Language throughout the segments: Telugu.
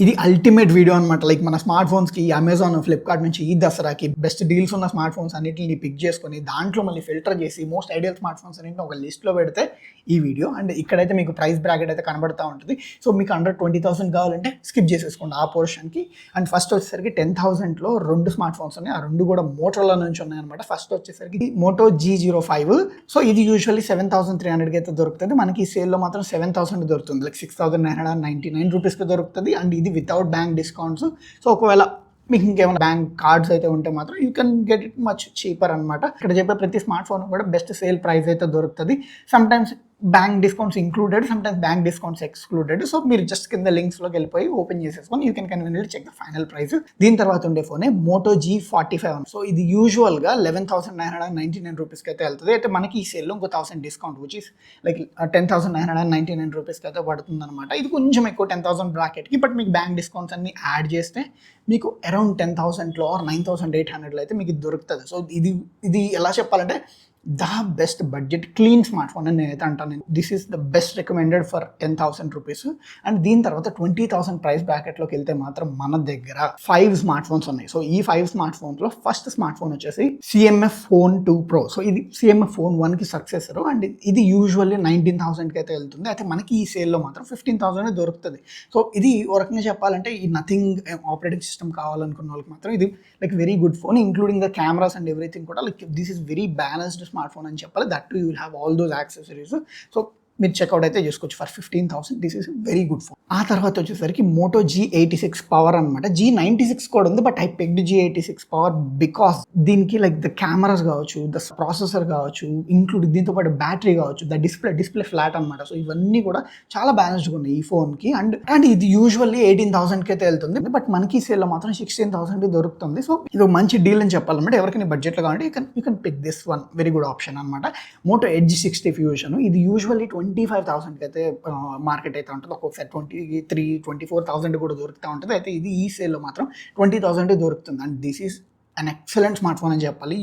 ఇది అల్టిమేట్ వీడియో అనమాట. లైక్ మన స్మార్ట్ ఫోన్స్కి అమెజాన్, ఫ్లిప్కార్ట్ నుంచి ఈ దసరాకి బెస్ట్ డీల్స్ ఉన్న స్మార్ట్ ఫోన్స్ అన్నిటిని పిక్ చేసుకొని దాంట్లో మళ్ళీ ఫిల్టర్ చేసి మోస్ట్ ఐడియల్ స్మార్ట్ ఫోన్స్ అన్నింటిని ఒక లిస్ట్లో పెడితే ఈ వీడియో. అండ్ ఇక్కడైతే మీకు ప్రైస్ బ్రాకెట్ అయితే కనబడుతూ ఉంటుంది. సో మీకు అండర్ 20,000 కావాలంటే స్కిప్ చేసేసుకోండి ఆ పోర్షన్కి. అండ్ ఫస్ట్ వచ్చేసరికి 10,000లో 2 స్మార్ట్ ఫోన్స్ ఉన్నాయి. ఆ 2 కూడా మోటోలా నుంచి ఉన్నాయన్నమాట. ఫస్ట్ వచ్చేసరికి మోటో G05. సో ఇది యూజువల్లీ 7,300కి అయితే దొరుకుతుంది. మనకి ఈ సేల్లో మాత్రం 7,000 దొరుకుతుంది. లైక్ 6,999 రూపీస్కి దొరుకుతుంది. అండ్ ఇది వితౌట్ బ్యాంక్ డిస్కౌంట్స్. సో ఒకవేళ మీకు ఇంకేమైనా బ్యాంక్ కార్డ్స్ అయితే ఉంటే మాత్రం you can get it much cheaper అనమాట. ఇక్కడ చెప్పే ప్రతి స్మార్ట్ ఫోన్ కూడా బెస్ట్ సేల్ ప్రైస్ అయితే దొరుకుతుంది. Sometimes bank discounts included, sometimes bank discounts excluded. So మీరు జస్ట్ కింద లింక్స్లోకి వెళ్ళిపోయి ఓపెన్ చేసేసుకొని you can conveniently check the final price. దీని తర్వాత ఉండే ఫోనే మోటో G45. సో ఇది యూజువల్గా 11,999 రూపీస్కి అయితే వెళ్తుంది. అయితే మనకి ఈ సేల్లో ఇంకో 1,000 డిస్కౌంట్ విచ్ ఇస్ లైక్ 10,999 రూపీస్కి అయితే పడుతుంది అనమాట. ఇది కొంచెం ఎక్కువ 10,000 బ్రాకెట్కి. బట్ మీకు బ్యాంక్ డిస్కౌంట్స్ అన్ని యాడ్ చేస్తే మీకు అరౌండ్ 10,000లో ఆర్ 9,800లో అయితే మీకు దొరుకుతుంది. సో ఇది ఎలా చెప్పాలంటే the best budget clean smart phone అని నేనైతే అంటాను. This is the best recommended for 10,000 rupees. And దీని తర్వాత 20,000 ప్రైస్ బ్రాకెట్లోకి వెళ్తే మాత్రం మన దగ్గర 5 స్మార్ట్ ఫోన్స్ ఉన్నాయి. సో ఈ 5 స్మార్ట్ ఫోన్స్లో ఫస్ట్ స్మార్ట్ ఫోన్ వచ్చేసి CMF Phone 2 Pro. సో ఇది CMF Phone 1కి సక్సెసర్. అండ్ ఇది యూజువల్లీ 19,000కి అయితే వెళ్తుంది. అయితే మనకి ఈ సేల్లో మాత్రం 15,000 దొరుకుతుంది. సో ఇది ఒక రకంగా చెప్పాలంటే ఈ నథింగ్ ఆపరేటింగ్ సిస్టమ్ కావాలనుకున్న వాళ్ళకి మాత్రం ఇది like very good phone. Including the cameras and everything కూడా like this is very balanced smart phone అని చెప్పాలి. That to you will have all those accessories. So మీరు చెక్అవుట్ అయితే చేసుకోవచ్చు for 15,000. This is very good phone. ఆ తర్వాత వచ్చేసరికి మోటో G86 పవర్ అనమాట. G96 కూడా ఉంది, but I picked G86 power because దీనికి లైక్ ద కెమెరాస్ కావచ్చు, ద ప్రాసెసర్ కావచ్చు, ఇంక్లూడ్ దీంతో పాటు బ్యాటరీ కావచ్చు, ద డిస్ప్లే ఫ్లాట్ అనమాట. సో ఇవన్నీ కూడా చాలా బ్యాలెన్స్డ్గా ఉన్నాయి ఈ ఫోన్కి. అండ్ ఇది యూజువల్లీ 18,000కి అయితే వెళ్తుంది, బట్ మనకి సేల్లో మాత్రం 16,000కి దొరుకుతుంది. సో ఇది ఒక మంచి డీల్ అని చెప్పాలన్నమాట. ఎవరికైనా బడ్జెట్లో కావాలంటే you can pick this one, very good option అనమాట. Moto Edge 60 fusion. ఇది యూజువల్లీ 25,000కి అయితే మార్కెట్ అయితే ఉంటుంది. ఒక్కొక్కసారి 23,000, 24,000 కూడా దొరుకుతూ ఉంటుంది. అయితే ఇది ఈ సేల్లో మాత్రం 20,000 దొరుకుతుంది. And this is an excellent smart phone అని చెప్పాలి.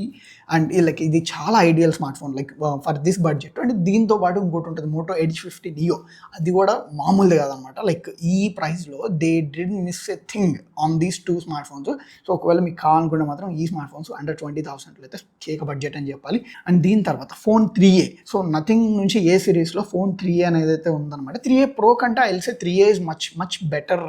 అండ్ లైక్ ఇది చాలా ideal smart phone like for this budget. And దీంతో పాటు ఇంకోటి ఉంటుంది మోటో Edge 50 Neo. అది కూడా మామూలుది కాదనమాట. లైక్ ఈ ప్రైస్లో they did miss a thing on these 2 smart phones. So ఒకవేళ మీకు కావాలనుకుంటే మాత్రం ఈ స్మార్ట్ ఫోన్స్ అండర్ 20,000లో అయితే కేక బడ్జెట్ అని చెప్పాలి. అండ్ దీని తర్వాత ఫోన్ 3A. సో నథింగ్ నుంచి ఏ సిరీస్లో ఫోన్ 3A అనేది అయితే ఉందన్నమాట. 3A Pro కంటే I will say 3A is much better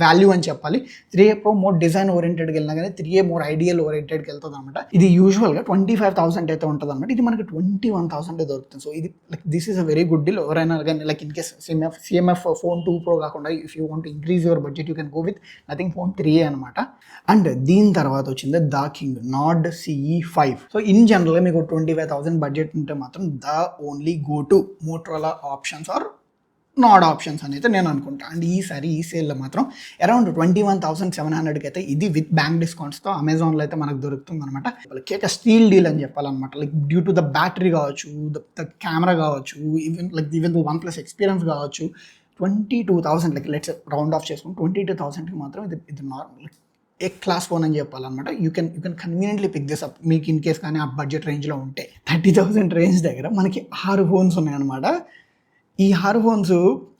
value అని చెప్పాలి. 3A Pro మోర్ డిజైన్ ఓరియంటెడ్కి వెళ్ళినా కానీ 3A మోర్ ఐడియల్ ఓరియంటెడ్కి వెళ్తుంది అనమాట. ఇది యూజువల్గా 25,000 అయితే ఉంటుంది అనమాట. ఇది మనకి 21,000 దొరుకుతుంది. సో ఇది like this is a very good deal. ఎవరైనా కానీ like in case CMF Phone 2 Pro కాకుండా if you want increase your budget you can go with nothing phone 3A అనమాట. అండ్ దీని తర్వాత వచ్చింది the king Nord CE5. So in జనరల్గా మీకు 25,000 బడ్జెట్ ఉంటే మాత్రం the only go to Motorola options or Nord options అని అయితే నేను అనుకుంటా. అండ్ ఈసారి ఈ సేల్లో మాత్రం అరౌండ్ 21,700కి అయితే ఇది విత్ బ్యాంక్ డిస్కౌంట్స్తో అమెజాన్లో అయితే మనకు దొరుకుతుంది అనమాట. కేక స్టీల్ డీల్ అని చెప్పాలన్నమాట. Like due to the battery కావచ్చు, ద కెమెరా కావచ్చు, ఈవెన్ ద OnePlus ఎక్స్పీరియన్స్ కావచ్చు, 22,000 లైక్ లెట్స్ రౌండ్ ఆఫ్ చేసుకుని 22,000కి మాత్రం ఇది నార్మల్ ఏ క్లాస్ ఫోన్ అని చెప్పాలన్నమాట. You can conveniently pick this up మీకు ఇన్ కేస్ కానీ ఆ బడ్జెట్ రేంజ్లో ఉంటే. 30,000 రేంజ్ దగ్గర మనకి 6 ఫోన్స్ ఉన్నాయన్నమాట. ఈ 6 ఫోన్స్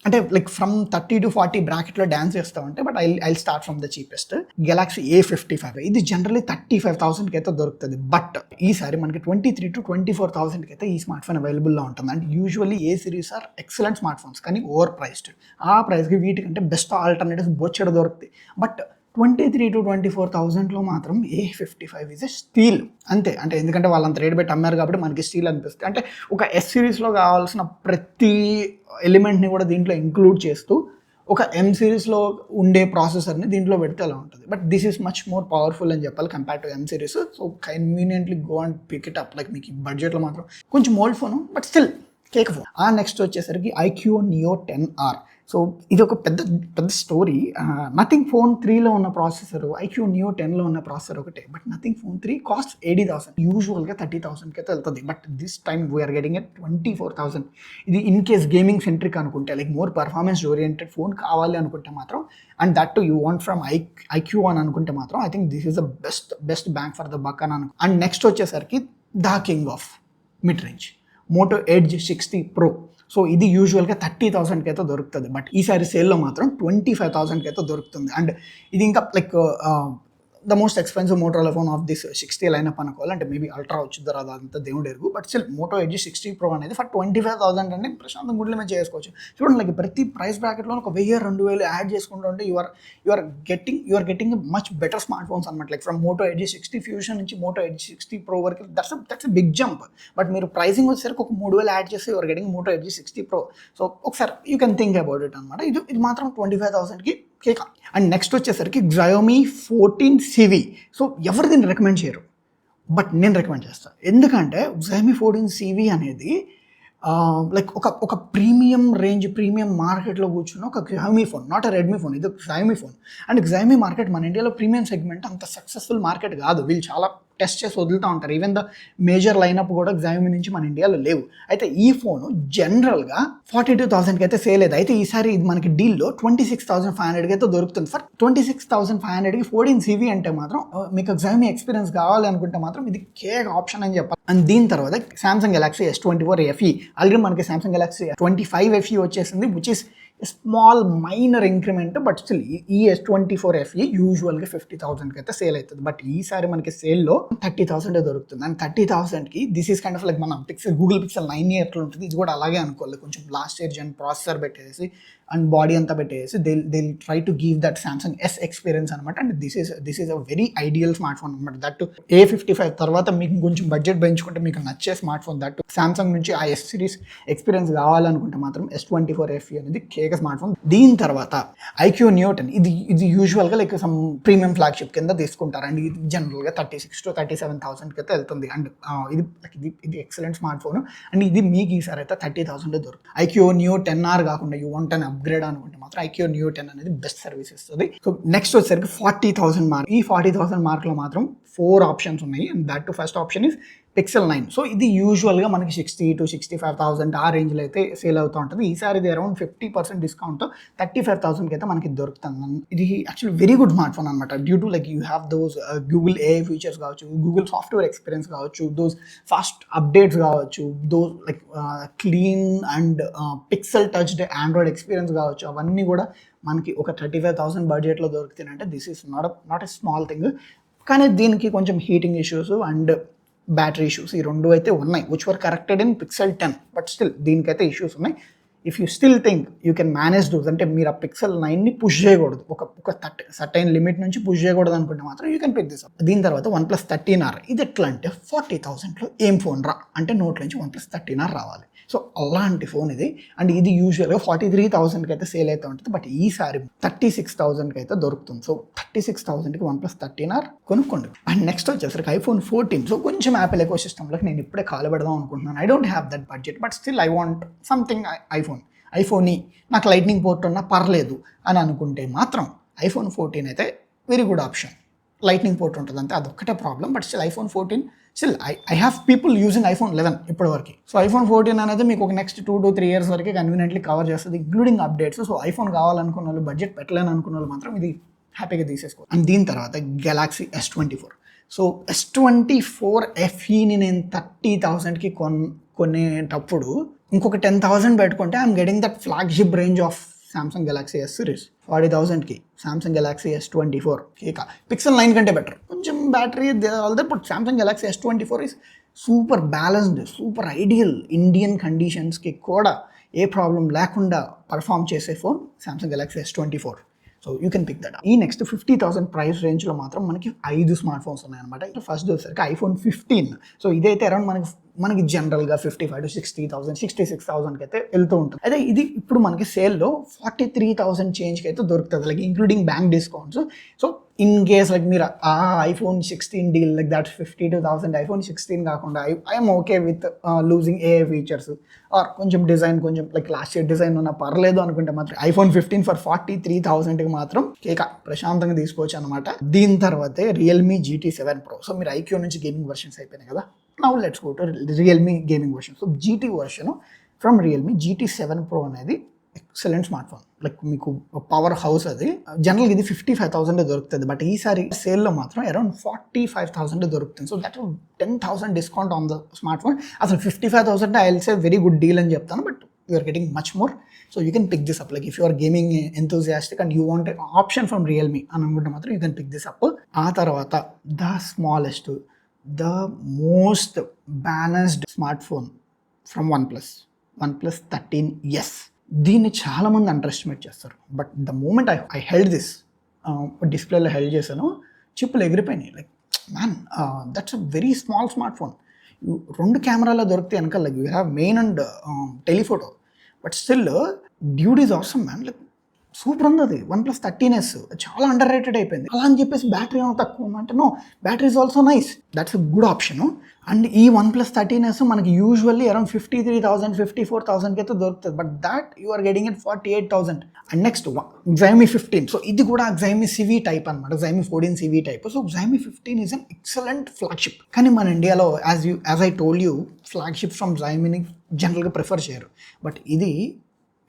అంటే లైక్ ఫ్రమ్ 30 to 40 బ్రాకెట్లో డ్యాన్స్ చేస్తూ ఉంటాయి. But I start from the cheapest Galaxy A55. ఇది జనరల్లీ 35,000కి అయితే దొరుకుతుంది. బట్ ఈసారి మనకి 23,000 to 24,000కి అయితే ఈ స్మార్ట్ ఫోన్ అవైలబుల్లో ఉంటుంది. And usually A series are excellent smart phones, కానీ ఓవర్ ప్రైస్డ్. ఆ ప్రైస్కి వీటికంటే బెస్ట్ ఆల్టర్నేటివ్స్ బొచ్చెడు దొరుకుతాయి. బట్ 23,000 to 24,000లో మాత్రం A55 ఇస్ ఎ స్టీల్ అంతే. అంటే ఎందుకంటే వాళ్ళంత రేట్ పెట్టి అమ్మారు కాబట్టి మనకి స్టీల్ అనిపిస్తుంది. అంటే ఒక S సిరీస్లో కావాల్సిన ప్రతి ఎలిమెంట్ని కూడా దీంట్లో ఇంక్లూడ్ చేస్తూ ఒక M సిరీస్లో ఉండే ప్రాసెసర్ని దీంట్లో పెడితే అలా ఉంటుంది. But this is much more powerful అని చెప్పాలి కంపేర్ టు M సిరీస్. So conveniently go and pick it up. Like మీకు బడ్జెట్లో మాత్రం కొంచెం ఓల్డ్ ఫోను, బట్ స్టిల్ కేక్ ఫోన్. ఆ నెక్స్ట్ వచ్చేసరికి iQOO Neo 10R. సో ఇది ఒక పెద్ద స్టోరీ. నథింగ్ ఫోన్ 3లో ఉన్న ప్రాసెసర్, iQOO Neo 10లో ఉన్న ప్రాసెసర్ ఒకటే. But nothing phone 3 cost 80,000. యూజువల్గా 30,000కి అయితే వెళ్తుంది. But this time we're getting at 24,000. ఇది ఇన్ కేస్ గేమింగ్ సెంట్రిక్ అనుకుంటే, like more performance oriented phone కావాలి అనుకుంటే మాత్రం, and that to you want from iQOO అని అనుకుంటే మాత్రం I think this is the best bang for the buck అని అనుకుంటా. అండ్ నెక్స్ట్ వచ్చేసరికి the king of mid range Moto Edge 60 Pro. So ఇది యూజువల్గా 30,000కి అయితే దొరుకుతుంది, బట్ ఈసారి సేల్లో మాత్రం 25,000కి అయితే దొరుకుతుంది. అండ్ ఇది ఇంకా like the most expensive Motorola phone of this 60 lineup అనుకోవాలి. అంటే మేబీ అల్ట్రా వచ్చిందో రాదో అంతా దేవుడు ఎరుగు, but still Moto Edge 60 Pro అనేది ఫర్ 25,000 అంటే ప్రశాంతం గుడ్ల మీద చేసుకోవచ్చు. చూడండి, లైక్ ప్రతి ప్రైస్ బ్రాకెట్లో ఒక 1000-2000 యాడ్ చేసుకుంటుంటే you are getting much better smart phones అనమాట. Like from Moto Edge 60 fusion నుంచి మోటో ఎడ్జ్ 60 Pro వరకు that's a big jump. But మీరు ప్రైసింగ్ వచ్చేసరికి ఒక 3000 యాడ్ చేసి you are getting Moto Edge 60 Pro. So ఒకసారి you can think about it అనమాట. ఇది మాత్రం 25,000కి కేక. అండ్ నెక్స్ట్ వచ్చేసరికి Xiaomi 14 CV. సో ఎవరు దీన్ని రికమెండ్ చేయరు, బట్ నేను రికమెండ్ చేస్తాను. ఎందుకంటే Xiaomi 14 CV అనేది లైక్ ఒక ప్రీమియం రేంజ్, ప్రీమియం మార్కెట్లో కూర్చున్న ఒక Xiaomi phone, not a Redmi phone, ఇది Xiaomi phone. And Xiaomi market మన ఇండియాలో ప్రీమియం సెగ్మెంట్ అంత సక్సెస్ఫుల్ మార్కెట్ కాదు. వీళ్ళు చాలా టెస్ట్ చేసి వదులుతూ ఉంటారు. ఈవెన్ ద మేజర్ లైనప్ కూడా Xiaomi నుంచి మన ఇండియాలో లేవు. అయితే ఈ ఫోను జనరల్గా 42,000కి అయితే సేల్ అయ్యేది. అయితే ఈసారి ఇది మనకి డీల్లో 26,500కి అయితే దొరుకుతుంది. ఫర్ 26,500కి 14 CV అంటే మాత్రం మీకు Xiaomi ఎక్స్పీరియన్స్ కావాలి అనుకుంటే మాత్రం ఇది కేక్ ఆప్షన్ అని చెప్పాలి. అండ్ దీని తర్వాత Samsung Galaxy S24 FE. Already మనకి Samsung Galaxy 25 FE వచ్చేసింది, which is small minor increment, but still ఈ S24 FE యూజువల్గా 50,000కి అయితే సేల్ అవుతుంది. బట్ ఈసారి మనకి సేల్లో 30,000 దొరుకుతుంది. అండ్ 30,000కి this is kind of like మన Google Pixel 9 ఎట్లా ఉంటుంది, ఇది కూడా అలాగే అనుకోవాలి. కొంచెం లాస్ట్ ఇయర్ జన్ ప్రాసెసర్ పెట్టేసి అండ్ బాడీ అంతా పెట్టేసి they try to give that Samsung S experience అనమాట. And this is a very ideal smart phone అనమాట. దట్ A55 తర్వాత మీకు కొంచెం బడ్జెట్ పెంచుకుంటే మీకు నచ్చే స్మార్ట్ ఫోన్, దట్ Samsung నుంచి ఆ S సిరీస్ ఎక్స్పీరియన్స్ కావాలనుకుంటే మాత్రం S24 FE అనేది కేక స్మార్ట్ ఫోన్. దీని తర్వాత IQ Neo 10. ఇది యూజువల్గా లైక్ సమ్ ప్రీమియం ఫ్లాగ్షిప్ కింద తీసుకుంటారు. అండ్ ఇది జనరల్గా 36,000 to 37,000కి అయితే వెళ్తుంది. అండ్ ఇది ఎక్సలెంట్ స్మార్ట్ ఫోన్. అండ్ ఇది మీకు ఈసారి అయితే 30,000 దొరుకుతుంది. IQ Neo 10R కాకుండా యూ వాంట్ అన్ అప్గ్రేడ్ అనుకుంటే మాత్రం IQ Neo 10 అనేది బెస్ట్ సర్వీస్ ఇస్తుంది. సో నెక్స్ట్ వచ్చేసరికి 40,000 మార్క్. ఈ 40,000 మార్క్లో మాత్రం 4 ఆప్షన్స్ ఉన్నాయి. And that to first option is Pixel 9. So ఇది యూజువల్గా మనకి 60,000 to 65,000 ఆ రేంజ్లో అయితే సేల్ అవుతూ ఉంటుంది. ఈసారి ఇది అరౌండ్ 50% డిస్కౌంట్ 35,000కి అయితే మనకి దొరుకుతుంది. ఇది actually very good smart phone అనమాట. Due to like you have those Google AI features కావచ్చు, గూగుల్ సాఫ్ట్వేర్ ఎక్స్పీరియన్స్ కావచ్చు, దోస్ ఫాస్ట్ అప్డేట్స్ కావచ్చు, those like clean and Pixel touched Android experience కావచ్చు, అవన్నీ కూడా మనకి ఒక 35,000 బడ్జెట్లో దొరుకుతాయంటే this is not a small thing. కానీ దీనికి కొంచెం heating issues and battery issues ఈ రెండు అయితే ఉన్నాయి, which were corrected in Pixel 10. But still దీనికైతే ఇష్యూస్ ఉన్నాయి. If you still think you can manage those, అంటే మీరు ఆ Pixel 9ని పుష్ చేయకూడదు, ఒక సర్టైన్ లిమిట్ నుంచి పుష్ చేయకూడదు అనుకుంటే మాత్రం you can pick this up. దీని తర్వాత OnePlus 13R. ఇది ఎట్లా అంటే 40,000లో ఏం ఫోన్ రా అంటే నోట్ నుంచి OnePlus 13R రావాలి. సో అలాంటి ఫోన్ ఇది. అండ్ ఇది యూజువల్గా 43,000కి అయితే సేల్ అయితే ఉంటుంది. బట్ ఈసారి 36,000కి అయితే దొరుకుతుంది. సో 36,000కి OnePlus 13R కొనుక్కోండి. అండ్ నెక్స్ట్ వచ్చేసరికి iPhone 14. సో కొంచెం యాపిల్ ఎకో సిస్టమ్లోకి నేను ఇప్పుడే కాలు పెడదాం అనుకుంటున్నాను. I don't have that budget, but still I want something iPhone నాకు లైట్నింగ్ పోర్ట్ ఉన్నా పర్లేదు అని అనుకుంటే మాత్రం iPhone 14 అయితే very good option. Lightning port ఉంటుంది అంతే, అదొక్కటే problem. But still iPhone 14 still I have people using iPhone 11 ఇప్పటివరకు. సో iPhone 14 అనేది మీకు ఒక నెక్స్ట్ 2 to 3 years వరకు కన్వీనియంట్లీ కవర్ చేస్తుంది, ఇంక్లూడింగ్ అప్డేట్స్. సో ఐఫోన్ కావాలనుకున్న వాళ్ళు, బడ్జెట్ పెట్టలేని అనుకున్న వాళ్ళు మాత్రం ఇది హ్యాపీగా తీసేసుకో. అండ్ దీని తర్వాత Galaxy S24. సో S24 FEని నేను 30,000కి కొనేటప్పుడు ఇంకొక 10,000 పెట్టుకుంటే I'm getting that flagship range of Samsung Galaxy S series. 40,000కి Samsung Galaxy S24 కేక. Pixel 9 కంటే బెటర్, కొంచెం battery all that, but Samsung Galaxy S24 is super balanced, super ideal. Indian కండిషన్స్కి కూడా ఏ ప్రాబ్లం లేకుండా పర్ఫామ్ చేసే ఫోన్ Samsung Galaxy S24. So you can pick that. ఈ నెక్స్ట్ 50,000 ప్రైస్ రేంజ్లో మాత్రం మనకి 5 స్మార్ట్ ఫోన్స్ ఉన్నాయన్నమాట. ఫస్ట్ వచ్చేసరికి iPhone 15. సో ఇదైతే అరౌండ్ మనకి జనరల్గా 55,000 to 60,000, 66,000కి అయితే వెళ్తూ ఉంటుంది. అయితే ఇది ఇప్పుడు మనకి సేల్లో 43,000 చేంజ్కి అయితే దొరుకుతుంది, like including bank discounts. So in case like మీరు ఆ iPhone 16 deal like that 52,000 iPhone 16 కాకుండా I'm okay with losing AI features or కొంచెం డిజైన్ కొంచెం లైక్ లాస్ట్ ఇయర్ డిజైన్ ఉన్నా పర్లేదు అనుకుంటే మాత్రం iPhone 15 ఫర్ 43,000కి మాత్రం కేక ప్రశాంతంగా తీసుకోవచ్చు అనమాట. దీని తర్వాతే Realme GT7 Pro. సో మీరు IQ నుంచి గేమింగ్ వర్షన్స్ అయిపోయినాయి కదా, now let's go to Realme gaming version. So GT version from Realme GT7 Pro అనేది ఎక్సలెంట్ స్మార్ట్ ఫోన్. లైక్ మీకు పవర్ హౌస్ అది. జనరల్గా ఇది 55,000 దొరుకుతుంది, బట్ ఈసారి సేల్లో మాత్రం అరౌండ్ 45,000 దొరుకుతుంది. So that 10,000 discount on the smart phone. అసలు 55,000 I will say very good deal అని చెప్తాను, but you are getting much more. So you can pick this up. Like if you are gaming enthusiastic and you want an option from Realme అని అనుకుంటే మాత్రం you can pick this up. ఆ తర్వాత the smallest, the most balanced smartphone from OnePlus 13S. దీన్ని చాలామంది అండర్ ఎస్టిమేట్ చేస్తారు. But the moment I held this, డిస్ప్లేలో హెల్డ్ చేశాను, చిప్పులు ఎగిరిపోయినాయి. Like man, that's a very small smart phone. 2 కెమెరాలో దొరికితే వెనకాల like you have main and telephoto, but still dude is అవసరం మ్యాన్. లైక్ సూపర్ ఉంది అది. OnePlus 13S చాలా అండర్ రేటెడ్ అయిపోయింది. అలా అని చెప్పేసి బ్యాటరీ ఏమో తక్కువ ఉందంటే no, battery is also nice. That's a good option. And ఈ OnePlus 13S మనకి యూజువల్లీ అరౌండ్ 53,000 54,000కి అయితే దొరుకుతుంది. But that you are getting it 48,000. And next Xiaomi 15. So ఇది కూడా Xiaomi CV టైప్ అనమాట, Xiaomi 14 CV type. So Xiaomi 15 is an excellent flagship. కానీ మన ఇండియాలో as I told you, flagship from Xiaomiని జనరల్గా ప్రిఫర్ చేయరు. బట్ ఇది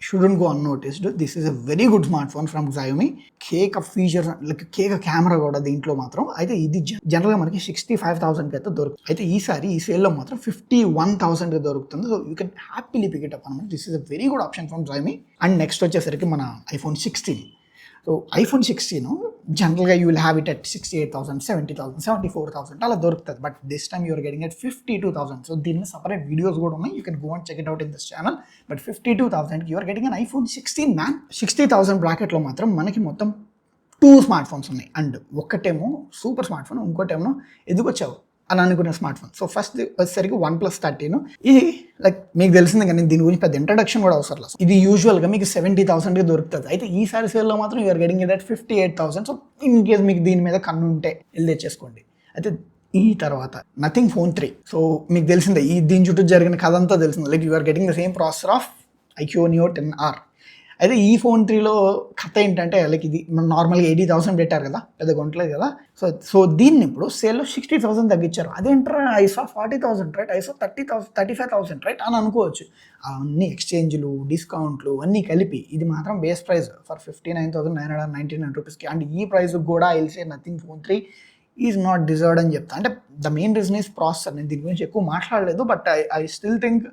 shouldn't go unnoticed. This is a very good smartphone from Xiaomi. Cake features like cake camera కూడా దీంట్లో మాత్రం అయితే ఇది జనరల్గా మనకి 65,000కి అయితే దొరుకుతుంది. అయితే ఈసారి ఈ సేల్లో మాత్రం 51,000కి దొరుకుతుంది. So you can happily pick it up అనమాట. This is a very good option from Xiaomi. And next వచ్చేసరికి మన iPhone 16. సో iPhone 16 జనరల్గా you will have it at 68,000 70,000 74,000 అలా దొరుకుతుంది. But this time you're getting at 52,000. So దీని సపరేట్ వీడియోస్ కూడా ఉన్నాయి, you can go and check it out in this channel. But 52,000కి you're getting an iPhone 16 man. 60,000 బ్రాకెట్లో మాత్రం మనకి మొత్తం 2 స్మార్ట్ ఫోన్స్ ఉన్నాయి. అండ్ ఒకటేమో సూపర్ స్మార్ట్ ఫోన్, ఇంకోటేమో ఎదుకొచ్చావు అని అనుకునే స్మార్ట్ ఫోన్. సో ఫస్ట్ వచ్చేసరికి OnePlus 13. ఇది లైక్ మీకు తెలిసింది కానీ దీని గురించి పెద్ద ఇంట్రడక్షన్ కూడా అవసరం లేదు. ఇది యూజువల్గా మీకు 70,000కి దొరుకుతుంది. అయితే ఈసారి సేల్లో మాత్రం you're getting it at 58,000. So in case మీకు దీని మీద కన్ను ఉంటే వెళ్ళి తెచ్చేసుకోండి. అయితే ఈ తర్వాత నథింగ్ ఫోన్ 3. సో మీకు తెలిసిందే దీని చుట్టూ జరిగిన కథ అంతా తెలిసింది. Like you're getting the same processor of iQOO Neo 10R. అయితే ఈ ఫోన్ 3లో కథ ఏంటంటే లైక్ ఇది మనం నార్మల్గా 80,000 పెట్టారు కదా, పెద్ద కొంటలేదు కదా. సో దీన్ని ఇప్పుడు సేల్లో 60,000 తగ్గించారు. అదేంటారా ఐసా 40,000 రైట్, ఐసా 30,000 35,000 రైట్ అని అనుకోవచ్చు. అవన్నీ ఎక్స్చేంజ్లు డిస్కౌంట్లు అన్నీ కలిపి ఇది మాత్రం బేస్ ప్రైస్ ఫర్ 59,999 రూపీస్కి. అండ్ ఈ ప్రైస్ కూడా I'll say nothing phone 3 is not deserved అని చెప్తా. అంటే the main reason is processor. నేను దీని గురించి ఎక్కువ మాట్లాడలేదు, but I still think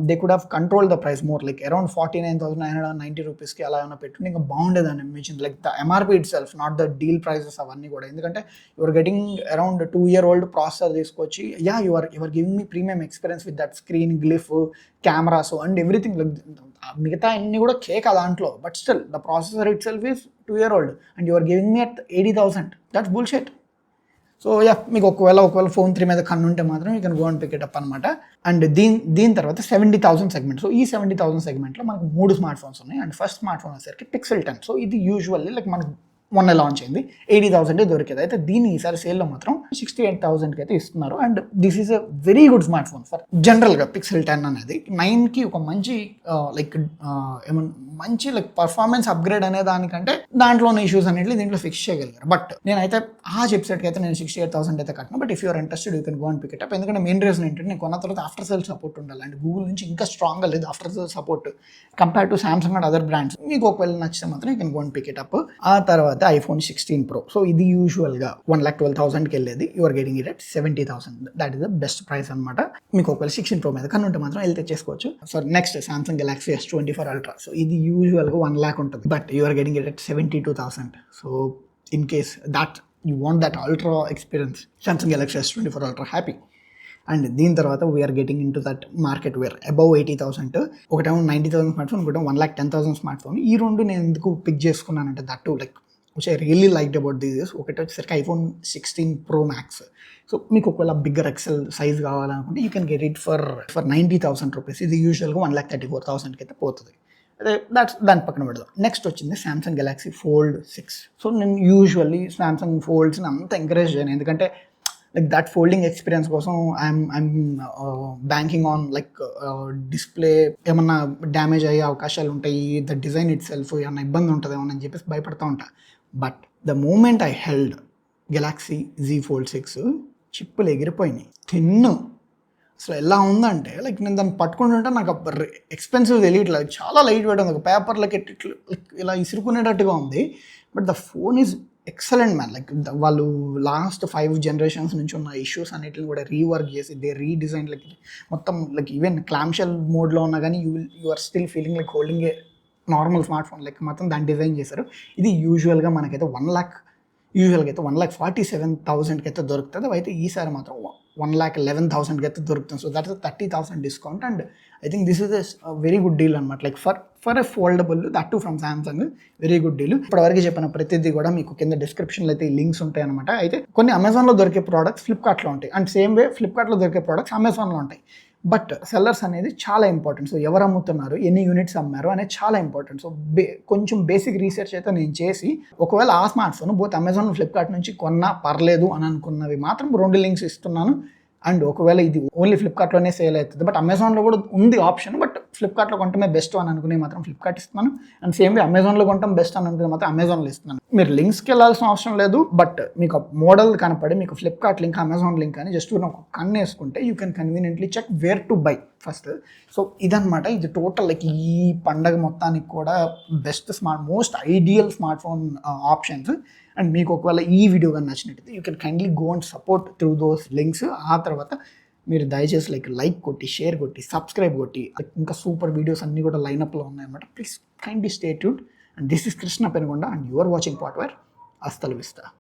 they could have control the price more, like around 49,990 రూపీస్కి అలా ఏమైనా పెట్టుకుని ఇంకా బాగుండేదని అనిపించింది. Like the MRP itself, not the deal prices అవన్నీ కూడా. ఎందుకంటే your getting around 2-year-old processor తీసుకొచ్చి your giving me premium experience with that screen, glyph, cameras and everything. Like మిగతా అన్ని కూడా కేక్ దాంట్లో, but still the processor itself is 2-year-old and your giving me at 80,000. That's bullshit. So మీకు ఒకవేళ ఫోన్ 3 మీద కన్ను ఉంటే మాత్రం you can go and pick it up అనమాట. అండ్ దీని తర్వాత 70,000 సెగ్మెంట్. సో ఈ 70,000 సెగ్మెంట్లో మనకు 3 స్మార్ట్ ఫోన్స్ ఉన్నాయి. అండ్ ఫస్ట్ స్మార్ట్ ఫోన్ వచ్చేసరికి Pixel 10. సో ఇది యూజువల్లీ లైక్ మనకు మొన్న లాంచ్ అయింది, 80,000 దొరికేది. అయితే దీన్ని ఈసారి సేల్లో మాత్రం 68,000కి అయితే ఇస్తున్నారు. And this is a very good smart phone for జనరల్గా Pixel 10 అనేది. 9కి ఒక మంచి లైక్ మంచి లైక్ పర్ఫార్మెన్స్ అప్గ్రేడ్ అనే దానికంటే దాంట్లోని ఇష్యూస్ అనేవి దీంట్లో ఫిక్స్ చేయగలిగారు. బట్ నేనైతే ఆ చిప్సెట్కి అయితే నేను 68,000 అయితే కట్టినా. But if you're interested you can go and pick it up. ఎందుకంటే మెయిన్ రీజన్ ఏంటంటే నేను కొన్న తర్వాత ఆఫ్టర్ సేల్ సపోర్ట్ ఉండాలి. అండ్ గూగుల్ నుంచి ఇంకా స్ట్రాంగ్గా లేదు after sale support compare to Samsung and other brands. మీకు ఒకవేళ నచ్చితే మాత్రం you can go and pick it up. ఆ తర్వాత iPhone 16 Pro. సో ఇది యూజువల్గా 1,12,000కి వెళ్ళేది, you're getting it at 70,000. That is the best price అనమాట. మీకు ఒకవేళ 16 Pro మీద కనుంటే మాత్రం వెళ్ళి తెచ్చేసుకోవచ్చు. So next Samsung Galaxy S24 Ultra. So ఇది యూజువల్గా 1 lakh ఉంటుంది, but you're getting it at 72,000. So in case that you want that ultra experience, Samsung Galaxy S24 Ultra happy. And దీని తర్వాత we're getting into that market where above 80,000. ఒకటేమో 90,000 స్మార్ట్ ఫోన్, ఒకటేమో 1,10,000 స్మార్ట్ ఫోన్. ఈ రెండు నేను ఎందుకు పిక్ చేసుకున్నానంటే that to like which I really liked about this. ఒకటి వచ్చేసరికి iPhone 16 Pro Max. సో మీకు ఒకవేళ బిగ్గర్ ఎక్సెల్ సైజ్ కావాలనుకుంటే you can get it for 90,000 rupees. ఇది యూజువల్గా 1,34,000కి అయితే పోతుంది. అదే దాని పక్కన పెడదాం. నెక్స్ట్ వచ్చింది Samsung Galaxy Fold 6. సో నేను యూజువల్లీ Samsung Foldsని అంత ఎంకరేజ్ చేయను, ఎందుకంటే లైక్ దట్ ఫోల్డింగ్ ఎక్స్పీరియన్స్ కోసం I'm banking on like display ఏమన్నా డ్యామేజ్ అయ్యే అవకాశాలు ఉంటాయి, ద డిజైన్ ఇట్ సెల్ఫ్ ఏమన్నా ఇబ్బంది ఉంటుందేమో అని చెప్పేసి భయపడుతూ ఉంటా. But the moment I held Galaxy Z Fold 6 చిప్పులు ఎగిరిపోయినాయి. అసలు ఎలా ఉందంటే లైక్ నేను దాన్ని పట్టుకుంటుంటే నాకు ఎక్స్పెన్సివ్ తెలియట్లేదు, చాలా లైట్ వెయిట్ ఉంది, ఒక పేపర్లకి ఇలా ఇసురుకునేటట్టుగా ఉంది. But the phone is excellent man. Like వాళ్ళు లాస్ట్ 5 జనరేషన్స్ నుంచి ఉన్న ఇష్యూస్ అన్నిటిని కూడా రీవర్క్ చేసి రీడిజైన్ లైక్ మొత్తం లైక్ ఈవెన్ క్లామ్-షెల్ మోడ్‌లో ఉన్నా గానీ you are still feeling like holding a normal smart phone లెక్క మొత్తం దాన్ని డిజైన్ చేశారు. ఇది యూజువల్‌గా మనకైతే 1,47,000కి అయితే దొరుకుతది. అయితే ఈసారి మాత్రం 1,11,000కి అయితే దొరుకుతుంది. So that is 30,000 discount and I think this is very good deal అనమాట. Like for a foldable that to from Samsung very good deal. ఇప్పటివరకు చెప్పిన ప్రతిదీ కూడా మీకు కింద డిస్క్రిప్షన్లో అయితే ఈ లింక్స్ ఉంటాయి అనమాట. అయితే కొన్ని అమెజాన్లో దొరికే ప్రోడక్ట్స్ ఫ్లిప్కార్ట్లో ఉంటాయి అండ్ సేమ్ వే ఫ్లిప్కార్ట్లో దొరికే ప్రోడక్ట్స్ అమెజాన్లో ఉంటాయి. బట్ సెల్లర్స్ అనేది చాలా ఇంపార్టెంట్. సో ఎవరు అమ్ముతున్నారు, ఎన్ని యూనిట్స్ అమ్మారు అనేది చాలా ఇంపార్టెంట్. సో కొంచెం బేసిక్ రీసెర్చ్ అయితే నేను చేసి ఒకవేళ ఆ smart phone both Amazon Flipkart నుంచి కొన్నా పర్లేదు అని అనుకున్నవి మాత్రం 2 లింక్స్ ఇస్తున్నాను. అండ్ ఒకవేళ ఇది ఓన్లీ ఫ్లిప్కార్ట్లోనే సేల్ అవుతుంది, బట్ అమెజాన్లో కూడా ఉంది ఆప్షన్. బట్ ఫ్లిప్కార్ట్లో కొంటమే బెస్ట్ అని అనుకునే మాత్రం ఫ్లిప్కార్ట్ ఇస్తున్నాను. అండ్ సేమ్ వే అమెజాన్లో కొంటాం బెస్ట్ అని అనుకునే మాత్రం అమెజాన్లో ఇస్తున్నాను. మీరు లింక్స్కి వెళ్ళాల్సిన అవసరం లేదు. బట్ మీకు మోడల్ కనపడి మీకు ఫ్లిప్కార్ట్ లింక్, అమెజాన్ లింక్ అని జస్ట్ ఒక కన్ను వేసుకుంటే you can conveniently check where to buy first. So ఇదనమాట. ఇది టోటల్ లైక్ ఈ పండగ మొత్తానికి కూడా best most ideal smart phone options. And మీకు ఒకవేళ ఈ వీడియో కానీ నచ్చినట్టయితే you can kindly go and support through those links. ఆ తర్వాత మీరు దయచేసి లైక్ కొట్టి, షేర్ కొట్టి, సబ్స్క్రైబ్ కొట్టి, ఇంకా సూపర్ వీడియోస్ అన్నీ కూడా లైనప్లో ఉన్నాయన్నమాట. Please kindly stay tuned. And this is Krishna Penugonda and you are watching Partware. హasta la vista.